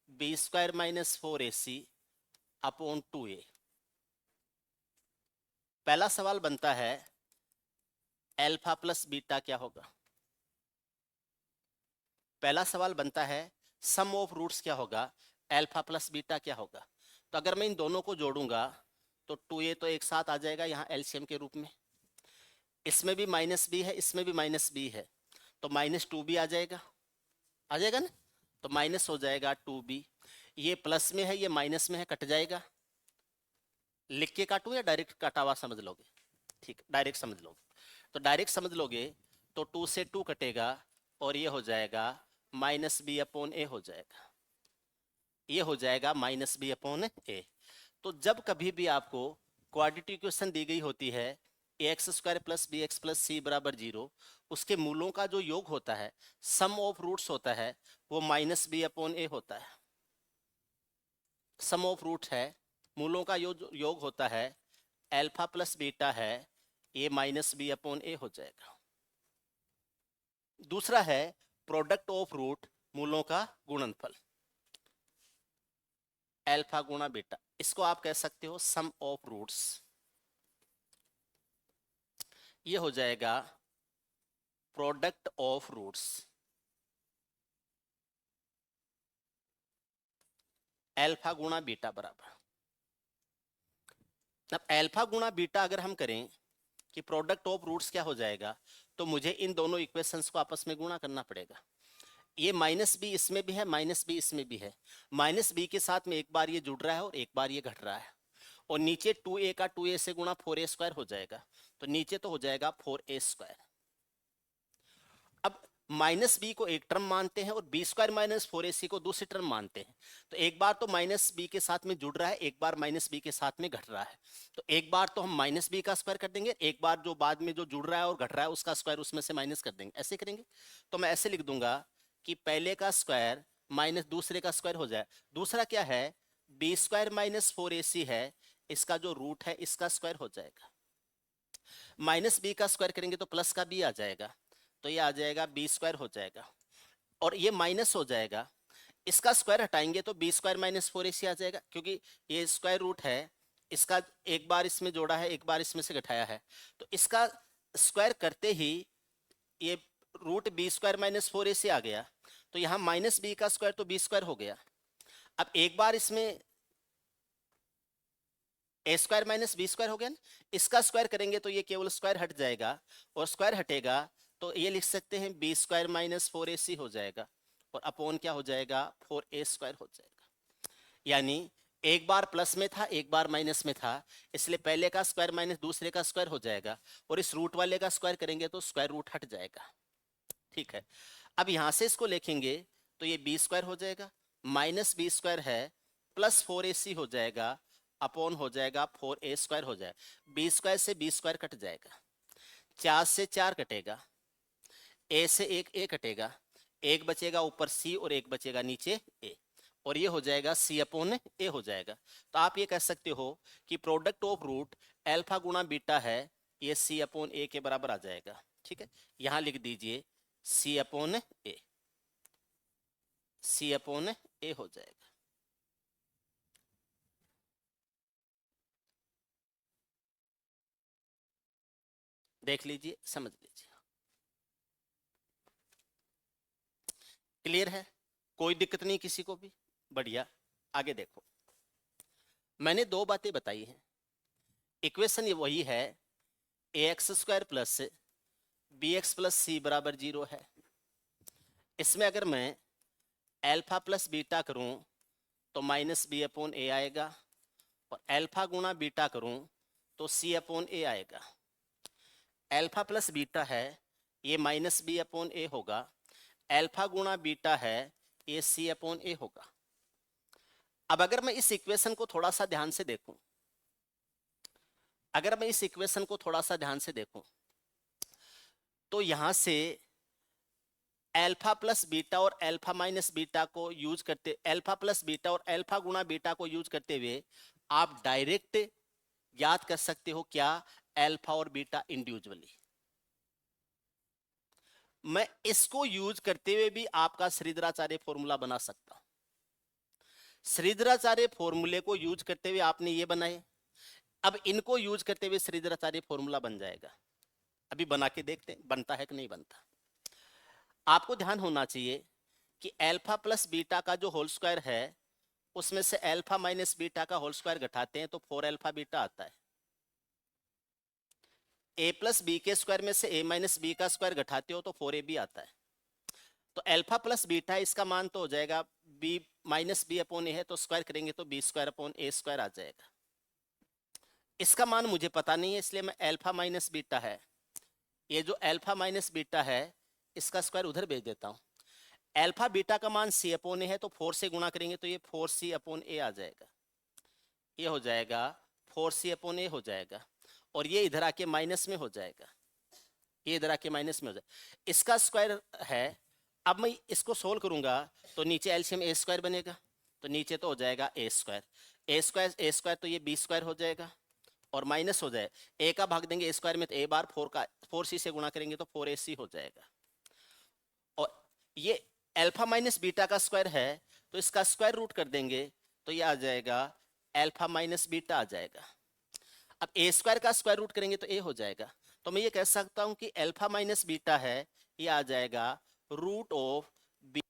b² minus 4ac upon 2a। पहला सवाल बनता है एल्फा प्लस बीटा क्या होगा? पहला सवाल बनता है सम ऑफ रूट्स क्या होगा, एल्फा प्लस बीटा क्या होगा? तो अगर मैं इन दोनों को जोड़ूंगा तो 2a तो एक साथ आ जाएगा यहाँ एलसीएम के रूप में, इसमें भी माइनस बी है, इसमें भी माइनस बी है, तो माइनस 2b आ जाएगा, आ जाएगा ना? तो माइनस हो जाएगा 2b, ये प्लस में है ये माइनस में है, कट जाएगा। लिख के काटू या डायरेक्ट काटा हुआ समझ लोगे? ठीक, डायरेक्ट समझ लोगे, तो डायरेक्ट समझ लोगे तो 2 से 2 कटेगा और ये हो जाएगा माइनस बी अपॉन ए हो जाएगा, ये हो जाएगा माइनस बी अपॉन ए। तो जब कभी भी आपको क्वाड्रेटिक इक्वेशन दी गई होती है ax² plus bx plus C बराबर 0, उसके मूलों का जो योग होता है, सम ऑफ रूट्स होता है, वो माइनस बी अपॉन ए होता है। सम ऑफ रूट है, मूलों का योग होता है, एल्फा प्लस बीटा है, ये माइनस बी अपॉन ए हो जाएगा। दूसरा है प्रोडक्ट ऑफ रूट, मूलों का गुणनफल, एल्फा गुणा बीटा, इसको आप कह सकते हो सम ऑफ रूट्स, ये हो जाएगा प्रोडक्ट ऑफ रूट्स, एल्फा गुणा बीटा बराबर। अब एल्फा गुणा बीटा अगर हम करें कि प्रोडक्ट ऑफ रूट्स क्या हो जाएगा, तो मुझे इन दोनों इक्वेशंस को आपस में गुणा करना पड़ेगा। ये माइनस बी इसमें भी है, माइनस बी इसमें भी है, माइनस बी के साथ में एक बार ये जुड़ रहा है और एक बार ये घट रहा है, और नीचे 2a का 2a से गुणा 4a² हो जाएगा, तो नीचे तो हो जाएगा 4a²। अब माइनस बी को एक टर्म मानते हैं और b² माइनस 4ac को दूसरी टर्म मानते हैं, तो एक बार तो माइनस बी के साथ में जुड़ रहा है, एक बार माइनस बी के साथ में घट रहा है, तो एक बार तो हम माइनस बी का स्क्वायर कर देंगे, एक बार जो बाद में जो जुड़ रहा है और घट रहा है उसका स्क्वायर उसमें से माइनस कर देंगे, ऐसे करेंगे। तो मैं ऐसे लिख दूंगा कि पहले का स्क्वायर माइनस दूसरे का स्क्वायर हो जाए। दूसरा क्या है, b² माइनस 4ac है, इसका जो रूट है इसका स्क्वायर हो जाएगा, माइनस बी का स्क्वायर करेंगे तो प्लस का बी आ जाएगा, तो ये आ जाएगा b² हो जाएगा, और ये माइनस हो जाएगा, इसका स्क्वायर हटाएंगे तो b² माइनस 4ac आ जाएगा, क्योंकि ये स्क्वायर रूट है, इसका एक बार इसमें जोड़ा है, एक बार इसमें से घटाया है, तो इसका स्क्वायर करते ही ये रूट b² माइनस 4ac आ गया, तो यहाँ माइनस बी का स्क्वायर तो b² हो गया। अब एक बार इसमें a² माइनस b² हो गया ना, इसका स्क्वायर करेंगे तो ये केवल स्क्वायर हट जाएगा, और स्क्वायर हटेगा तो ये लिख सकते हैं b² माइनस 4ac हो जाएगा, और अपॉन क्या हो जाएगा 4a² हो जाएगा। यानी एक बार प्लस में था एक बार माइनस में था, इसलिए पहले का स्क्वायर माइनस दूसरे का स्क्वायर हो जाएगा, और इस रूट वाले का स्क्वायर करेंगे तो स्क्वायर रूट हट जाएगा। ठीक है, अब यहां से इसको लिखेंगे तो ये b² हो जाएगा, माइनस b² है, प्लस 4ac हो जाएगा, अपॉन हो जाएगा 4a² हो जाएगा, b² से b² कट जाएगा, 4 से 4 कटेगा, a से एक a कटेगा, एक बचेगा ऊपर c और एक बचेगा नीचे a, और ये हो जाएगा c अपॉन a हो जाएगा। तो आप ये कह सकते हो कि प्रोडक्ट ऑफ रूट एल्फा गुणा बीटा है, ये c अपॉन a के बराबर आ जाएगा। ठीक है, यहां लिख दीजिए c upon a, c upon a हो जाएगा। देख लीजिए, समझ लीजिए। क्लियर है, कोई दिक्कत नहीं किसी को भी? बढ़िया। आगे देखो, मैंने दो बातें बताई हैं। इक्वेशन ये वही है, A X square plus B X plus C बराबर 0 है। इसमें अगर मैं एल्फा प्लस बीटा करूं तो माइनस बी अपॉन ए आएगा, और एल्फा गुणा बीटा करूं तो सी अपॉन ए आएगा। एल्फा प्लस बीटा है, ये माइनस बी अपॉन ए होगा। एल्फा गुणा बीटा है, ये सी अपॉन ए होगा। अब अगर मैं इस इक्वेशन को थोड़ा सा ध्यान से देखूं, अगर मैं इस इक्वेशन को थोड़ा सा ध्यान से देखूं, तो यहां से एल्फा प्लस बीटा और एल्फा माइनस बीटा को यूज करते, एल्फा प्लस बीटा और एल्फा गुणा बीटा को यूज करते हुए आप डायरेक्ट याद कर सकते हो क्या, एल्फा और बीटा इंडिविजुअली। मैं इसको यूज करते हुए भी आपका श्रीधराचार्य फॉर्मूला बना सकता हूं। श्रीधराचार्य फॉर्मूले को यूज करते हुए आपने ये बनाए, अब इनको यूज करते हुए श्रीधराचार्य फॉर्मूला बन जाएगा। अभी बना के देखते हैं बनता है कि नहीं बनता। आपको ध्यान होना चाहिए कि एल्फा प्लस बीटा का जो होल स्क्वायर है, उसमें से एल्फा माइनस बीटा का होल स्क्वायर घटाते हैं तो 4 एल्फा बीटा आता है। ए प्लस बी के स्क्वायर में से ए माइनस बी का स्क्वायर घटाते हो तो 4 ए बी आता है। तो एल्फा प्लस बीटा इसका मान तो हो जाएगा बी माइनस बी अपॉन ए है, तो स्क्वायर करेंगे तो बी स्क्वायर अपॉन ए स्क्वायर आ जाएगा। इसका मान मुझे पता नहीं है, इसलिए मैं एल्फा माइनस बीटा है, ये जो एल्फा माइनस बीटा है इसका स्क्वायर उधर भेज देता हूं। एल्फा बीटा का मान सी अपॉन ए है, तो 4 से गुणा करेंगे तो ये 4c अपॉन ए आ जाएगा। ये हो जाएगा 4c अपॉन ए हो जाएगा, और ये इधर आके माइनस में हो जाएगा, ये इधर आके माइनस में हो जाएगा। इसका स्क्वायर है। अब मैं इसको सोल्व करूंगा तो नीचे एलसीएम ए स्क्वायर बनेगा, तो नीचे तो हो जाएगा ए स्क्वायर, ए स्क्वायर तो ये बी स्क्वायर हो जाएगा, और माइनस हो जाए ए का भाग देंगे ए स्क्वायर में तो ए बार 4c से गुणा करेंगे तो 4ac हो जाएगा। और ये एल्फा माइनस बीटा का स्क्वायर है, तो इसका स्क्वायर रूट कर देंगे तो ये आ जाएगा एल्फा माइनस बीटा आ जाएगा। अब ए स्क्वायर का स्क्वायर रूट करेंगे तो ए हो जाएगा, तो मैं ये कह सकता हूं कि एल्फा माइनस बीटा है, ये आ जाएगा root of B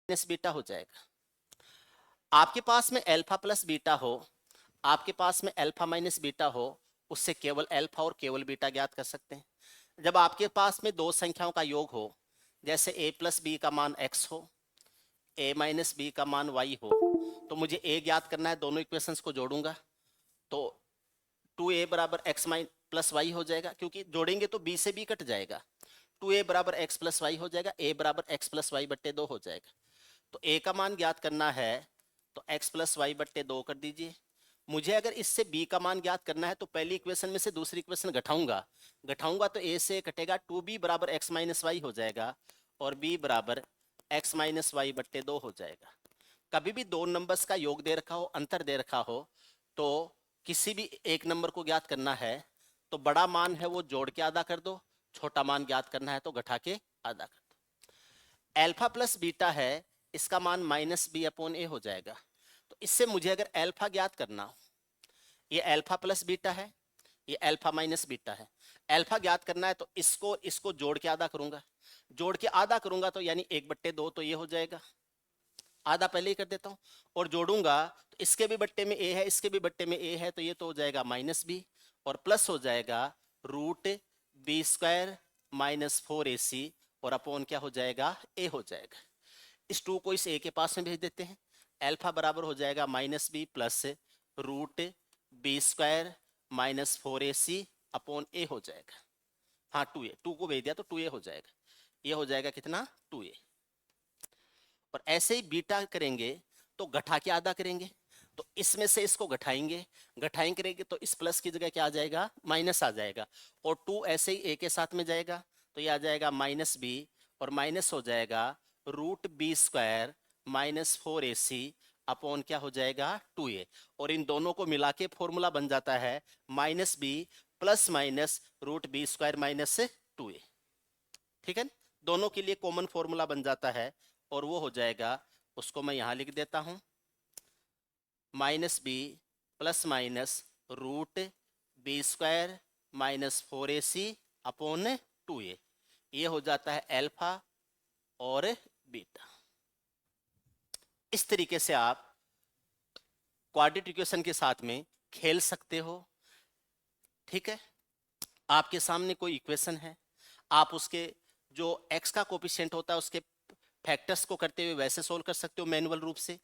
minus beta हो जाएगा। आपके पास में एल्फा प्लस बीटा हो, आपके पास में एल्फा माइनस बीटा हो, उससे केवल एल्फा और केवल बीटा ज्ञात कर सकते हैं। जब आपके पास में दो संख्याओं का योग हो, जैसे a प्लस बी का मान x हो, a माइनस बी का मान y हो, तो मुझे a ज्ञात करना है। दोनों इक्वेशंस को जोड़ूंगा तो 2a बराबर x प्लस वाई हो जाएगा, क्योंकि जोड़ेंगे तो b से b कट जाएगा। 2a बराबर x प्लस वाई हो जाएगा, a बराबर x प्लस वाई बट्टे 2 हो जाएगा। तो a का मान ज्ञात करना है तो x प्लस वाई बट्टे 2 कर दीजिए। मुझे अगर इससे b का मान ज्ञात करना है तो पहली इक्वेशन में से दूसरी इक्वेशन घटाऊंगा तो a से कटेगा 2b बराबर x माइनस वाई हो जाएगा, और b बराबर x माइनस वाई बट्टे 2 हो जाएगा। कभी भी दो नंबर्स का योग दे रखा हो, अंतर दे रखा हो, तो किसी भी एक नंबर को ज्ञात करना है तो बड़ा मान है वो जोड़ के आधा कर दो, छोटा मान ज्ञात करना है तो घटा के आधा कर दो। एल्फा प्लस बीटा है, इसका मान माइनस बी अपॉन ए हो जाएगा। तो इससे मुझे अगर एल्फा ज्ञात करना हो, ये एल्फा प्लस बीटा है, ये एल्फा माइनस बीटा है, एल्फा ज्ञात करना है तो इसको जोड़ के आधा करूंगा, जोड़ के आधा करूंगा तो यानी 1/2 तो ये हो जाएगा, आधा पहले ही कर देता हूं, और जोड़ूंगा तो इसके भी बट्टे में ए है, इसके भी बट्टे में ए है, तो ये तो हो जाएगा माइनस बी, और प्लस हो जाएगा root B square minus 4ac, और अपॉन क्या हो जाएगा, ए हो जाएगा। इस 2 को इस ए के पास में भेज देते हैं, एल्फा बराबर हो जाएगा minus B plus root B square minus 4ac upon A हो जाएगा। हाँ 2a, 2 को भेज दिया तो 2a हो जाएगा, ये हो जाएगा कितना 2a। और ऐसे ही बीटा करेंगे तो घटा के आधा करेंगे, तो इसमें से इसको घटाएंगे तो इस प्लस की जगह क्या आ जाएगा, माइनस आ जाएगा, और 2 ऐसे ही a के साथ में जाएगा तो ये आ जाएगा माइनस बी, और माइनस हो जाएगा root B square minus 4ac upon क्या हो जाएगा 2a, और इन दोनों को मिला के फॉर्मूला बन जाता है minus B plus minus root B square minus 2a। ठीक है, दोनों के लिए कॉमन फॉर्मूला बन जाता है, और वो हो जाएगा, उसको मैं यहां लिख देता हूं, minus B plus minus root B square minus 4ac upon 2a, ये हो जाता है अल्फा और बीटा। इस तरीके से आप क्वाड्रेटिक इक्वेशन के साथ में खेल सकते हो। ठीक है, आपके सामने कोई इक्वेशन है, आप उसके जो x का कोफिशिएंट होता है उसके फैक्टर्स को करते हुए वैसे सोल्व कर सकते हो मैनुअल रूप से,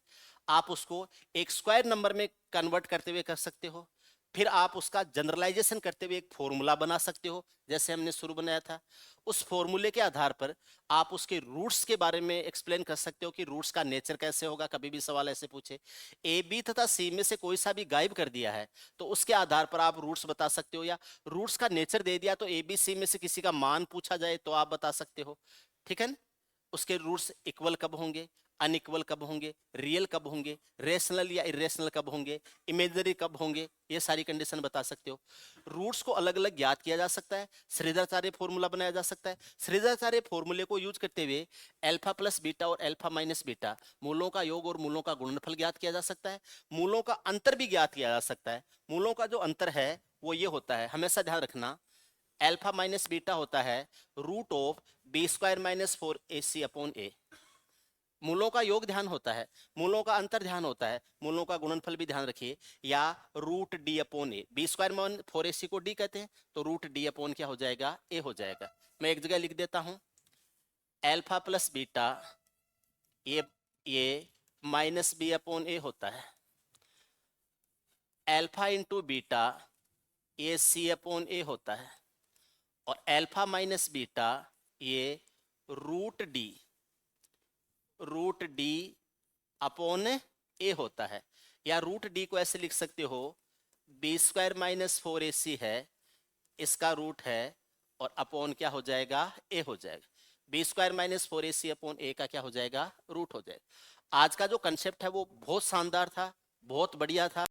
आप उसको एक स्क्वायर नंबर में कन्वर्ट करते हुए कर सकते हो, फिर आप उसका जनरलाइजेशन करते हुए एक फॉर्मूला बना सकते हो जैसे हमने शुरू बनाया था। उस फॉर्मूले के आधार पर आप उसके रूट्स के बारे में एक्सप्लेन कर सकते हो कि रूट्स का नेचर कैसे होगा। कभी भी सवाल ऐसे पूछे ए बी तथा सी में से कोई सा भी गायब कर दिया है तो उसके आधार पर आप रूट्स बता सकते हो, या रूट्स का नेचर दे दिया तो ए बी सी में से किसी का मान पूछा जाए तो आप बता सकते हो। ठीक है, उसके रूट्स इक्वल कब होंगे, अनइक्वल कब होंगे, रियल कब होंगे, रेशनल या इरेशनल कब होंगे, इमेजिनरी कब होंगे, ये सारी कंडीशन बता सकते हो। रूट्स को अलग अलग ज्ञात किया जा सकता है, श्रीधराचार्य फॉर्मूला बनाया जा सकता है। श्रीधराचार्य फॉर्मूले को यूज करते हुए अल्फा प्लस बीटा और अल्फा माइनस बीटा मूलों का योग और मूलों का गुणनफल ज्ञात किया जा सकता है। मूलों का अंतर भी ज्ञात किया जा सकता है। मूलों का जो अंतर है वो ये होता है, हमेशा ध्यान रखना, अल्फा माइनस बीटा होता है root of B square minus 4ac upon A. मूलों का योग ध्यान होता है, मूलों का अंतर ध्यान होता है, मूलों का गुणनफल भी ध्यान रखिए, या रूट डी अपॉन ए। बी स्क्वायर मान 4ac को डी कहते हैं तो रूट डी अपॉन क्या हो जाएगा, ए हो जाएगा। मैं एक जगह लिख देता हूं, अल्फा प्लस बीटा ये माइनस बी अपॉन ए होता है, अल्फा इंटू बीटा ये सी अपॉन ए होता है, और अल्फा माइनस बीटा ये रूट डी अपॉन ए होता है। या रूट डी को ऐसे लिख सकते हो, बी स्क्वायर माइनस 4ac है, इसका रूट है, और अपॉन क्या हो जाएगा, ए हो जाएगा। B square minus 4ac upon A का क्या हो जाएगा, रूट हो जाएगा। आज का जो कंसेप्ट है वो बहुत शानदार था, बहुत बढ़िया था।